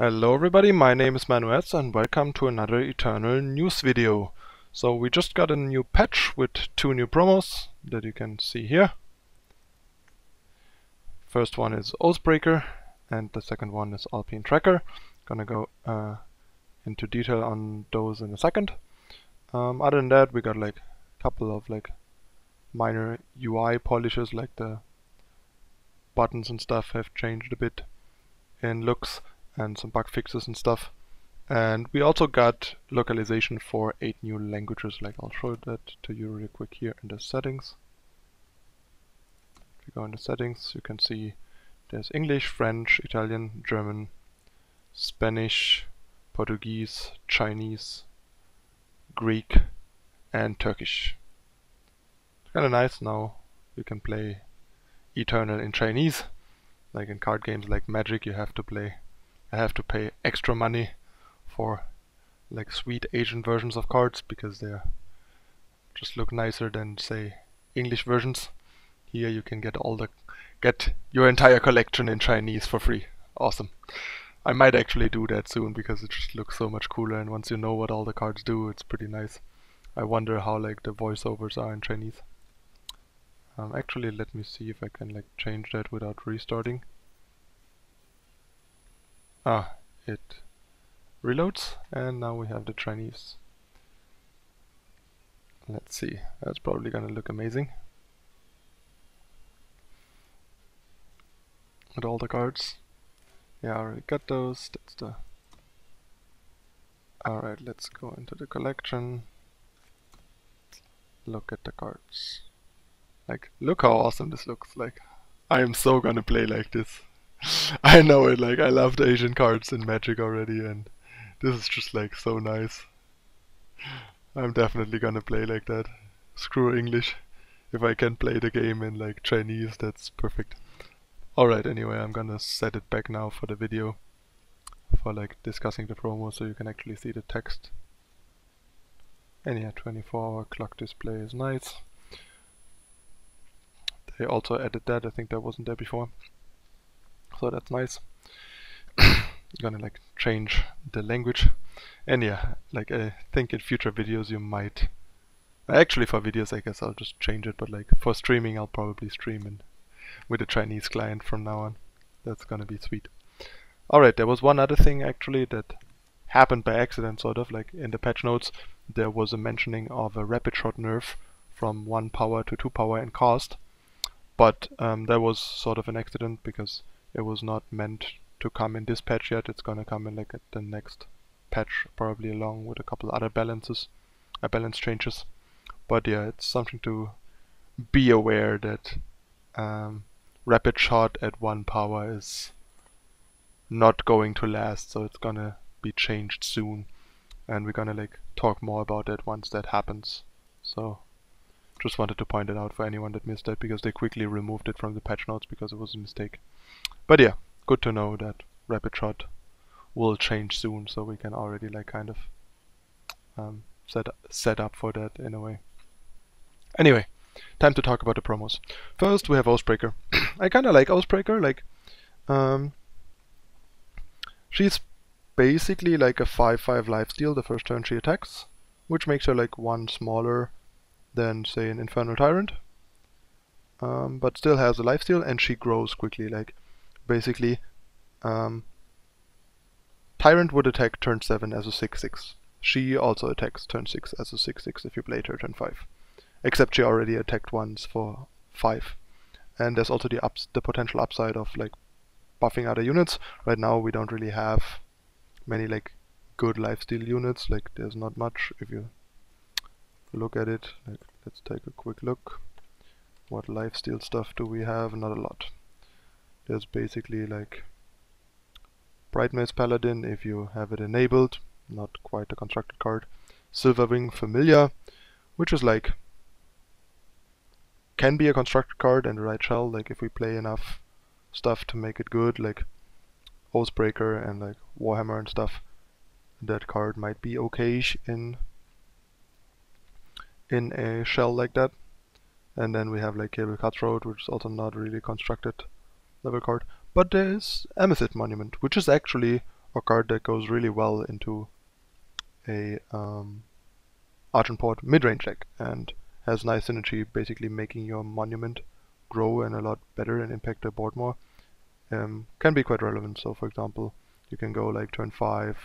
Hello everybody, my name is Manuels and welcome to another Eternal news video. So we just got a new patch with two new promos that you can see here. First one is Oathbreaker and the second one is Alpine Tracker. Gonna go into detail on those in a second. Other than that, we got like a couple of like minor UI polishes, like the buttons and stuff have changed a bit in looks, and some bug fixes and stuff. And we also got localization for 8 new languages. Like, I'll show that to you real quick here in the settings. If you go into settings, you can see there's English, French, Italian, German, Spanish, Portuguese, Chinese, Greek, and Turkish. It's kind of nice now. You can play Eternal in Chinese. Like in card games like Magic, I have to pay extra money for like sweet Asian versions of cards because they just look nicer than, say, English versions. Here you can get your entire collection in Chinese for free. Awesome. I might actually do that soon because it just looks so much cooler, and once you know what all the cards do, it's pretty nice. I wonder how like the voiceovers are in Chinese. Actually, let me see if I can like change that without restarting. It reloads, and now we have the Chinese. Let's see, that's probably gonna look amazing with all the cards. Yeah, I already got those. That's the... Alright, let's go into the collection. Look at the cards. Like, look how awesome this looks. Like, I am so gonna play like this. I know it, like, I love the Asian cards in Magic already, and this is just like so nice. I'm definitely gonna play like that. Screw English. If I can play the game in like Chinese, that's perfect. Alright, anyway, I'm gonna set it back now for the video, for like discussing the promo so you can actually see the text. And yeah, 24-hour clock display is nice. They also added that, I think that wasn't there before. So that's nice. Gonna like change the language. And yeah, like I think in future videos you might... Actually for videos I guess I'll just change it, but like for streaming I'll probably stream with a Chinese client from now on. That's gonna be sweet. Alright, there was one other thing actually that happened by accident, sort of, like in the patch notes. There was a mentioning of a rapid shot nerf from 1 power to 2 power in cost. But that was sort of an accident because it was not meant to come in this patch yet. It's gonna come in like at the next patch, probably along with a couple other balance changes. But yeah, it's something to be aware that rapid shot at 1 power is not going to last, so it's gonna be changed soon, and we're gonna like talk more about that once that happens. So just wanted to point it out for anyone that missed that, because they quickly removed it from the patch notes because it was a mistake. But yeah, good to know that rapid shot will change soon, so we can already like kind of set up for that in a way. Anyway, time to talk about the promos. First we have Oathbreaker. I kinda like Oathbreaker, like she's basically like a 5/5 lifesteal the first turn she attacks, which makes her like 1 smaller than, say, an Infernal Tyrant, but still has a lifesteal, and she grows quickly. Like, basically, Tyrant would attack turn 7 as a 6/6. She also attacks turn 6 as a 6/6 if you played her turn 5. Except she already attacked once for 5. And there's also the potential upside of like buffing other units. Right now we don't really have many like good lifesteal units. Like, there's not much. If you look at it, like, let's take a quick look. What lifesteal stuff do we have? Not a lot. There's basically like Brightmaze Paladin if you have it enabled, not quite a constructed card. Silverwing Familiar, which is like, can be a constructed card in the right shell, like if we play enough stuff to make it good, like Oathbreaker and like Warhammer and stuff, that card might be okay-ish in a shell like that. And then we have like Cable Cutthroat, which is also not really constructed level card. But there's Amethyst Monument, which is actually or card that goes really well into a Argent Port mid-range deck and has nice synergy, basically making your monument grow and a lot better and impact the board more. Can be quite relevant. So for example, you can go like turn 5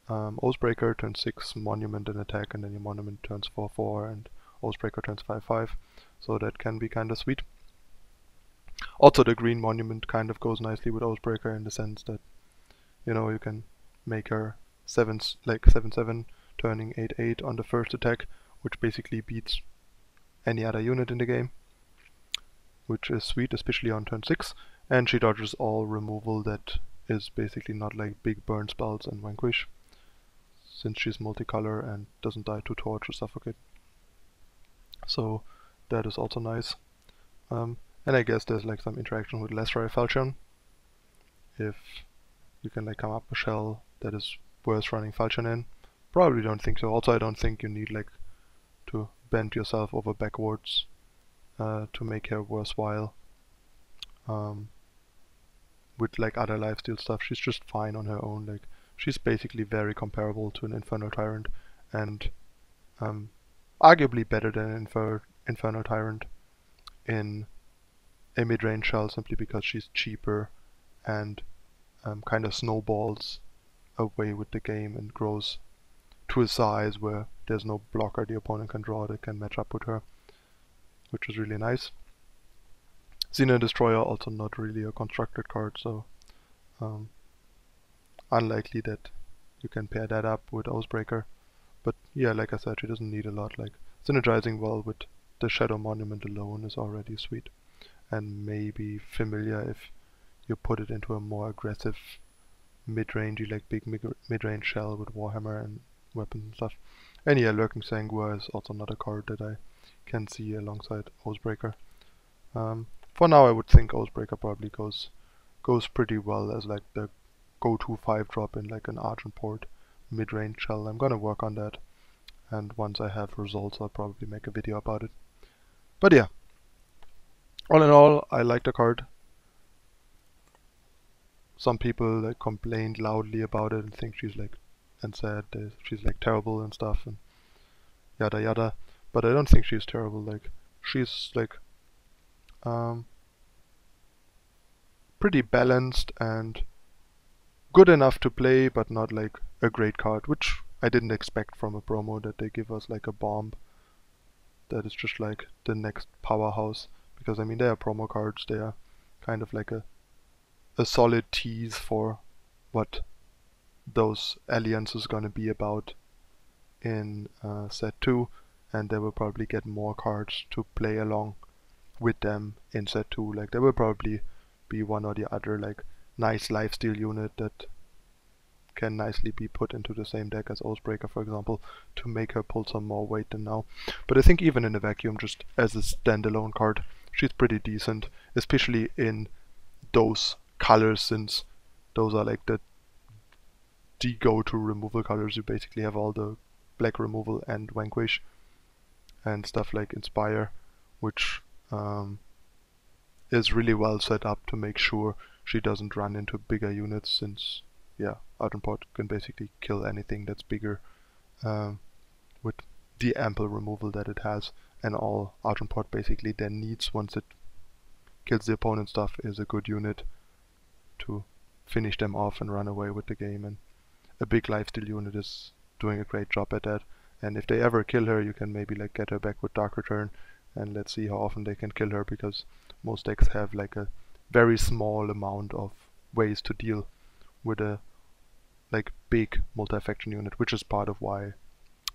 Oathbreaker, turn 6 monument and attack, and then your monument turns 4/4 and Oathbreaker turns 5/5. So that can be kind of sweet. Also the green monument kind of goes nicely with Oathbreaker in the sense that, you know, you can make her 7/7 turning 8/8 on the first attack, which basically beats any other unit in the game, which is sweet, especially on turn 6. And she dodges all removal that is basically not like big burn spells and vanquish, since she's multicolor and doesn't die to torch or suffocate. So that is also nice. And I guess there's like some interaction with Lesrai Falchion. If you can like come up a shell that is worth running Falchion in. Probably don't think so. Also I don't think you need like to bend yourself over backwards to make her worthwhile. With like other lifesteal stuff, she's just fine on her own. Like she's basically very comparable to an Infernal Tyrant, and arguably better than an Infernal Tyrant in a mid-range shell, simply because she's cheaper and kind of snowballs away with the game and grows to a size where there's no blocker the opponent can draw that can match up with her, which is really nice. Xena Destroyer, also not really a constructed card, so unlikely that you can pair that up with Oathbreaker. But yeah, like I said, she doesn't need a lot. Like synergizing well with the Shadow Monument alone is already sweet, and maybe familiar if you put it into a more aggressive mid-rangey, like big mid-range shell with Warhammer and weapons and stuff. And yeah, Lurking Sangua is also not a card that I can see alongside Oathbreaker. For now, I would think Oathbreaker probably goes pretty well as like the go-to 5-drop in like an Argent Port mid-range shell. I'm gonna work on that, and once I have results, I'll probably make a video about it. But yeah, all in all, I like the card. Some people like complained loudly about it and think she's like, and said she's like terrible and stuff and yada yada. But I don't think she's terrible. Like she's like pretty balanced and good enough to play, but not like a great card, which I didn't expect from a promo, that they give us like a bomb that is just like the next powerhouse. Because I mean, they are promo cards, they are kind of like a solid tease for what those alliances gonna be about in set 2, and they will probably get more cards to play along with them in set 2. Like there will probably be one or the other like nice lifesteal unit that can nicely be put into the same deck as Oathbreaker, for example, to make her pull some more weight than now. But I think even in a vacuum, just as a standalone card, she's pretty decent, especially in those colors, since those are like the go-to removal colors. You basically have all the black removal and vanquish and stuff like Inspire, which is really well set up to make sure she doesn't run into bigger units, since yeah, Argent Port can basically kill anything that's bigger with the ample removal that it has, and all Argent Port basically then needs once it kills the opponent's stuff is a good unit to finish them off and run away with the game, and a big lifesteal unit is doing a great job at that. And if they ever kill her, you can maybe like get her back with Dark Return, and let's see how often they can kill her, because most decks have like a very small amount of ways to deal with a like big multi-faction unit, which is part of why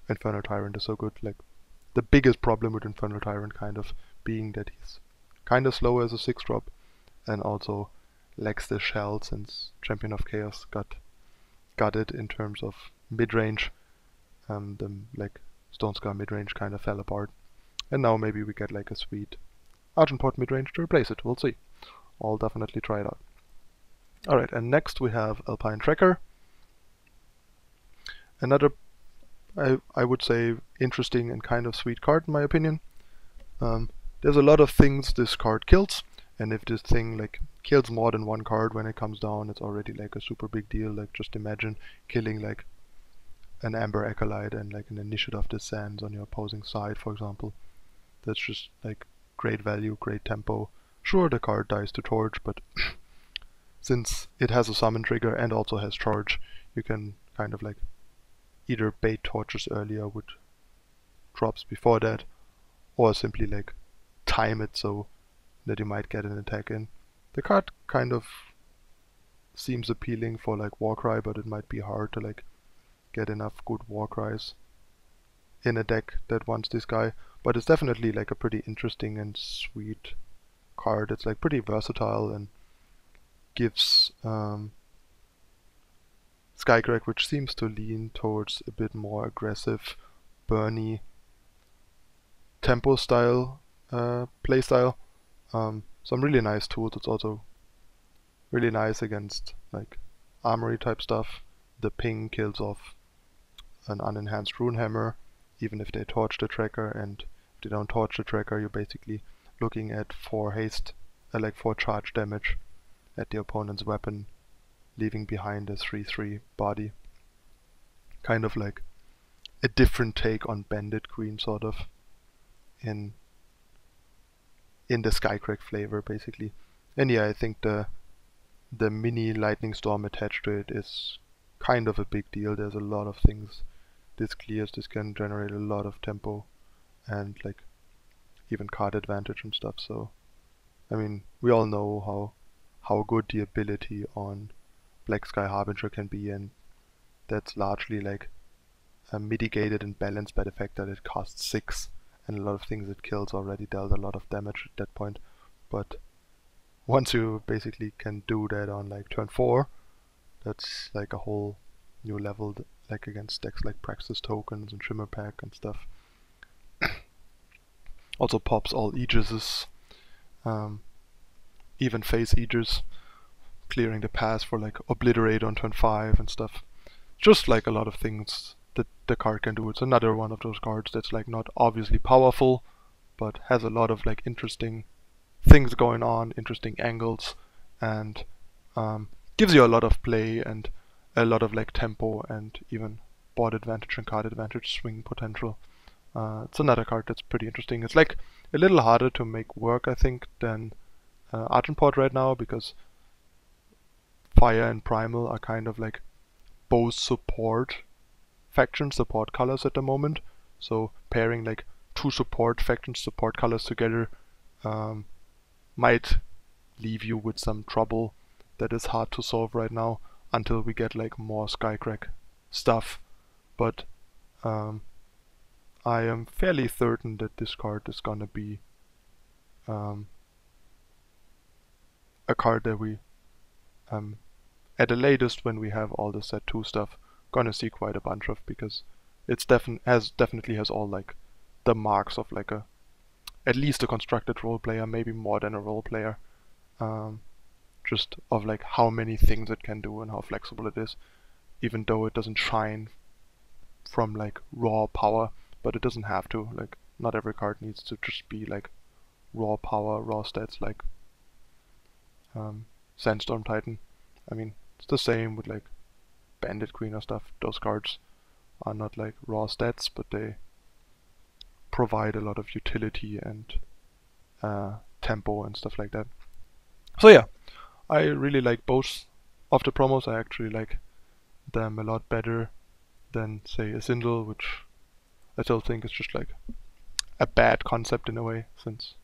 Infernal Tyrant is so good. Like the biggest problem with Infernal Tyrant kind of being that he's kind of slow as a 6-drop, and also lacks the shell, since Champion of Chaos got it in terms of mid-range. The like Stonescar mid-range kind of fell apart, and now maybe we get like a sweet Argent Port mid-range to replace it. We'll see. I'll definitely try it out. Alright, and next we have Alpine Tracker. Another, I would say, interesting and kind of sweet card in my opinion. There's a lot of things this card kills, and if this thing like kills more than one card when it comes down, it's already like a super big deal. Like just imagine killing like an Amber Acolyte and like an Initiative Descent on your opposing side, for example. That's just like great value, great tempo. Sure, the card dies to Torch, but since it has a summon trigger and also has charge, you can kind of like either bait torches earlier with drops before that, or simply like time it so that you might get an attack in. The card kind of seems appealing for like Warcry, but it might be hard to like get enough good Warcries in a deck that wants this guy. But it's definitely like a pretty interesting and sweet card. It's like pretty versatile and gives Skycrack, which seems to lean towards a bit more aggressive, burny tempo style play style. Some really nice tools. It's also really nice against like armory type stuff. The ping kills off an unenhanced Runehammer, even if they torch the tracker, and if they don't torch the tracker, you're basically looking at 4 haste, like 4 charge damage at the opponent's weapon, leaving behind a 3/3 body. Kind of like a different take on Bandit Queen, sort of, in the Skycrack flavor, basically. And yeah, I think the mini lightning storm attached to it is kind of a big deal. There's a lot of things this clears. This can generate a lot of tempo and like even card advantage and stuff. So I mean, we all know how good the ability on Black Sky Harbinger can be, and that's largely like mitigated and balanced by the fact that it costs 6, and a lot of things it kills already dealt a lot of damage at that point. But once you basically can do that on like turn 4, that's like a whole new level, like against decks like Praxis Tokens and Shimmer Pack and stuff. Also pops all Aegises, even face Aegis, clearing the path for like Obliterate on turn 5 and stuff. Just like a lot of things that the card can do. It's another one of those cards that's like not obviously powerful, but has a lot of like interesting things going on, interesting angles, and gives you a lot of play and a lot of like tempo and even board advantage and card advantage swing potential. It's another card that's pretty interesting. It's like a little harder to make work, I think, than Argenport right now, because Fire and Primal are kind of like both support factions, support colors at the moment. So pairing like 2 support factions, support colors together might leave you with some trouble that is hard to solve right now until we get like more Skycrack stuff. But I am fairly certain that this card is gonna be a card that we at the latest, when we have all the set 2 stuff, gonna see quite a bunch of, because it's definitely has all like the marks of like at least a constructed role player, maybe more than a role player. Just of like how many things it can do and how flexible it is, even though it doesn't shine from like raw power, but it doesn't have to. Like not every card needs to just be like raw power, raw stats like Sandstorm Titan. I mean, it's the same with like Bandit Queen or stuff. Those cards are not like raw stats, but they provide a lot of utility and tempo and stuff like that. So yeah, I really like both of the promos. I actually like them a lot better than, say, a Sindel, which I still think is just like a bad concept in a way, since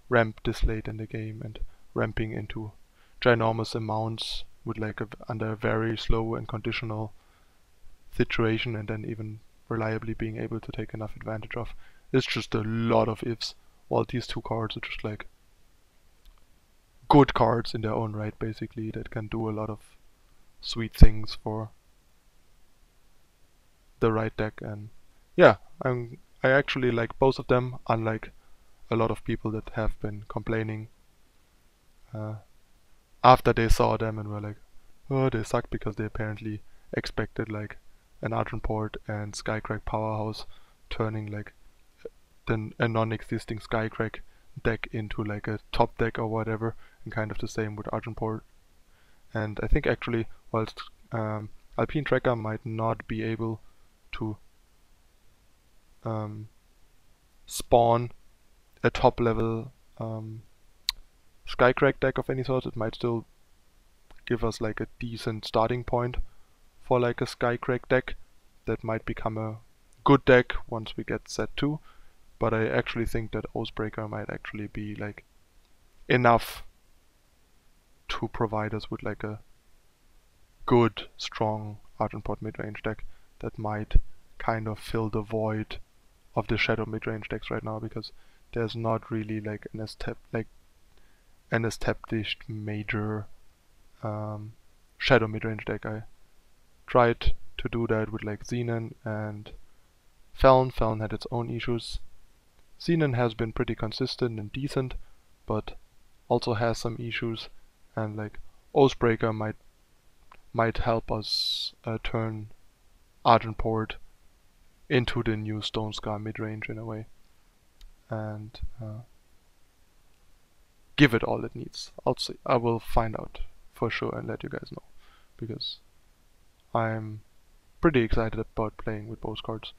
ramp this late in the game and ramping into ginormous amounts with like under a very slow and conditional situation, and then even reliably being able to take enough advantage of. It's just a lot of ifs, while these 2 cards are just like good cards in their own right, basically, that can do a lot of sweet things for the right deck. And yeah, I actually like both of them, unlike a lot of people that have been complaining after they saw them and were like, oh, they suck, because they apparently expected like an Argenport and Skycrack powerhouse turning like a non-existing Skycrack deck into like a top deck or whatever, and kind of the same with Argenport. And I think actually, whilst Alpine Tracker might not be able to spawn a top level Skycrack deck of any sort, it might still give us like a decent starting point for like a Skycrack deck that might become a good deck once we get set 2. But I actually think that Oathbreaker might actually be like enough to provide us with like a good, strong Argenport midrange deck that might kind of fill the void of the shadow midrange decks right now, because there's not really like an established major shadow midrange deck. I tried to do that with like Xenon and Feln. Feln had its own issues. Xenon has been pretty consistent and decent, but also has some issues, and like Oathbreaker might help us turn Argenport into the new Stone Scar midrange in a way, and give it all it needs. I'll see. I will find out for sure and let you guys know, because I'm pretty excited about playing with both cards.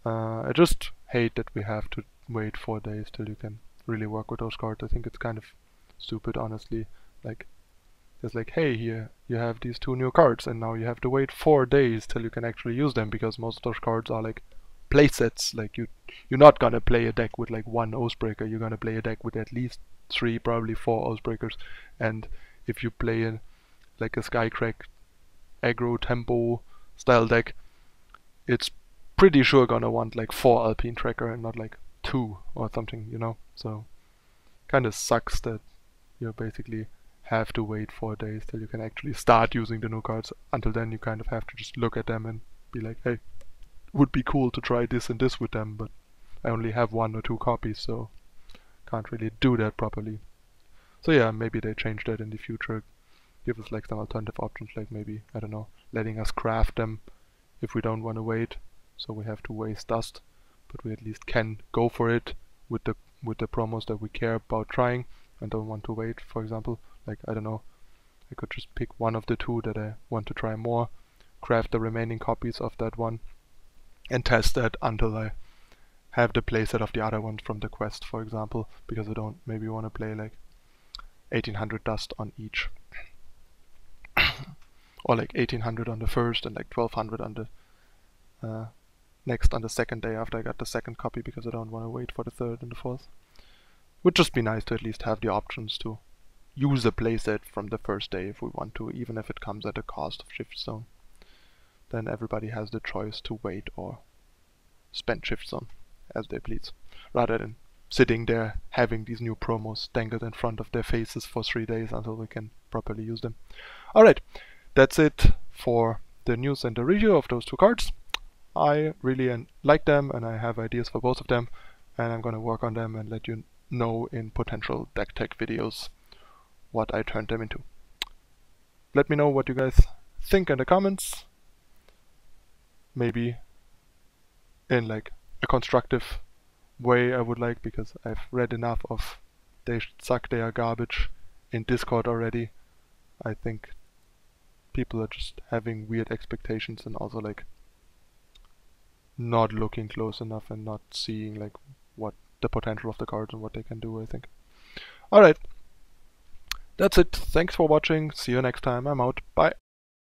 I just hate that we have to wait 4 days till you can really work with those cards. I think it's kind of stupid, honestly. Like, it's like, hey, here you have these 2 new cards, and now you have to wait 4 days till you can actually use them, because most of those cards are like playsets. Like you're not gonna play a deck with like 1 Oathbreaker. You're gonna play a deck with at least 3, probably 4 Oathbreakers. And if you play like a Skycrack aggro tempo style deck, it's pretty sure gonna want like 4 Alpine Tracker and not like 2 or something, you know? So kinda sucks that you basically have to wait 4 days till you can actually start using the new cards. Until then you kind of have to just look at them and be like, hey, would be cool to try this and this with them, but I only have 1 or 2 copies, so can't really do that properly. So yeah, maybe they change that in the future. Give us like some alternative options, like maybe, I don't know, letting us craft them if we don't want to wait, so we have to waste dust, but we at least can go for it with the promos that we care about trying and don't want to wait. For example, like, I don't know, I could just pick one of the 2 that I want to try more, craft the remaining copies of that one, and test that until I have the playset of the other ones from the quest, for example, because I don't maybe want to play like 1800 dust on each. Or like 1800 on the first and like 1200 on the next, on the second day after I got the second copy, because I don't want to wait for the third and the fourth. Would just be nice to at least have the options to use a playset from the first day if we want to, even if it comes at the cost of Shift Zone. Then everybody has the choice to wait or spend Shift Zone as they please, rather than sitting there having these new promos dangled in front of their faces for 3 days until we can properly use them. Alright, that's it for the news and the review of those 2 cards. I really like them, and I have ideas for both of them, and I'm gonna work on them and let you know in potential deck tech videos what I turned them into. Let me know what you guys think in the comments. Maybe in like a constructive way I would like, because I've read enough of they suck, they are garbage in Discord already. I think people are just having weird expectations and also like not looking close enough and not seeing like what the potential of the cards and what they can do, I think. Alright, that's it. Thanks for watching. See you next time. I'm out. Bye.